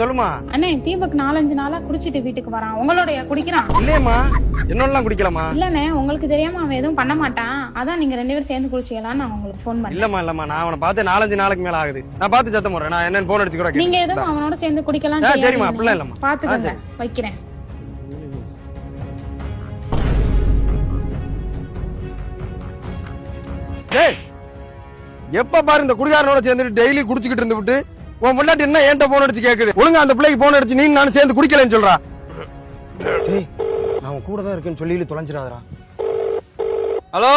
சொல்லுமா. அண்ணே தீபக் 4-5 நாளா குடிச்சிட்டு வீட்டுக்கு வரான். உங்களோட குடிக்கிறான்? இல்லையம்மா, என்னோடலாம் குடிக்கலாமா? இல்லண்ணே, உங்களுக்கு தெரியாம அவன் எதுவும் பண்ண மாட்டான். அதான் நீங்க 2 பேரும் சேர்ந்து குடிச்சீங்களான்னு நான் உங்களுக்கு ஃபோன் பண்ணேன். இல்லம்மா, நான் அவனை பார்த்து 4-5 நாளைக்கு மேல ஆகுது. நான் பார்த்து சத்தம் போடுறேன். நான் என்னன்னு போன் அடிச்சு கூட நீங்க எதுவும் அவனோட சேர்ந்து குடிக்கலாம். சரிம்மா, அப்படிலாம் இல்லம்மா. பாத்துக்கங்க, வைக்கிறேன். எப்ப பாரு இந்த குடிகாரனோட சேர்ந்து டெய்லி குடிச்சுக்கிட்டு இருந்து விட்டு உன் முன்னாடி என்ன ஏன்ட்ட போன் அடிச்சு கேக்குது. ஒழுங்கா அந்த பிள்ளைக்கு போன் அடிச்சு நீ நானும் சேர்ந்து குடிக்கலன்னு சொல்றா. நான் கூட தான் இருக்கேன்னு சொல்லி தொலைஞ்சிடாதடா. ஹலோ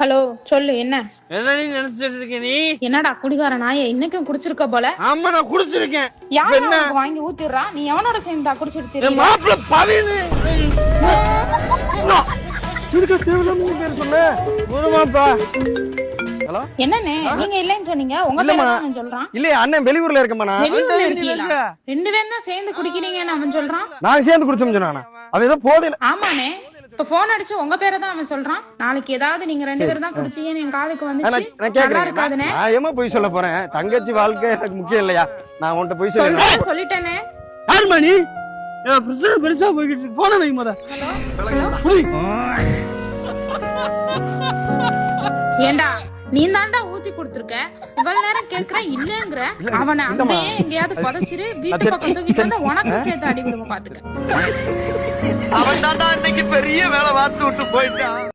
ஹலோ, சொல்லு. என்ன என்ன நீ நினைச்சிட்டு இருக்க? நீ என்னடா குடிகார நாயே, இன்னைக்கும் குடிச்சிருக்க போல. ஆமா, நான் குடிச்சிருக்கேன். யாரு உனக்கு வாங்கி ஊத்திடுறா? நீ எவனோட சேர்ந்தா குடிச்சிட்டு என் மாப்பிள்ள பவினு. இதுக்கு தேவையில்லாம நீ பேர் சொல்ல குருமாப்பா. ஹலோ, என்னண்ணே நீங்க இல்லன்னு சொன்னீங்க? உங்க பேரை தான் அவன் சொல்றான். இல்லையா அண்ணன் வெளியூர்ல இருக்கமா? நான் வெளியூர்ல இருக்கீங்களா? 2 பேரும் தான் சேர்ந்து குடிக்கிறீங்கன்னு அவன் சொல்றான். நாங்க சேர்ந்து குடிச்சோம் சொன்னானா? அவன் ஏதோ போதையில. ஆமாண்ணே, இப்ப போன் அடிச்சு உங்க பேரை தான் அவன் சொல்றான். நாளைக்கு ஏதாவது நீங்க 2 பேரும் தான் குடிச்சீங்கன்னு என் காதுக்கு வந்துச்சு. நான் கேக்குறேன், நான் ஏமா போய் சொல்ல போறேன்? தங்கச்சி வாழ்க்கை எனக்கு முக்கியம் இல்லையா? நான் உன்கிட்ட போய் சொல்லிட்டேனே. யாருமா நீ? பிரச்சனை பெருசா போய்கிட்டு இருக்கு. போன வை முத. ஏண்டா நீ தாண்டா ஊத்தி கொடுத்துருக்க. இவ்வளவு நேரம் கேக்குறேன் இல்லங்கிற. அவனை அங்கேயே எங்கேயாவது புதைச்சிரு, வீட்டு பக்கம் தூக்கிட்டு வந்து உனக்கு சேர்த்து அடி விடுங்க. பாத்துக்க. அவன் தாண்டா இன்னைக்கு பெரிய வேலை பார்த்து விட்டு போயிட்டான்.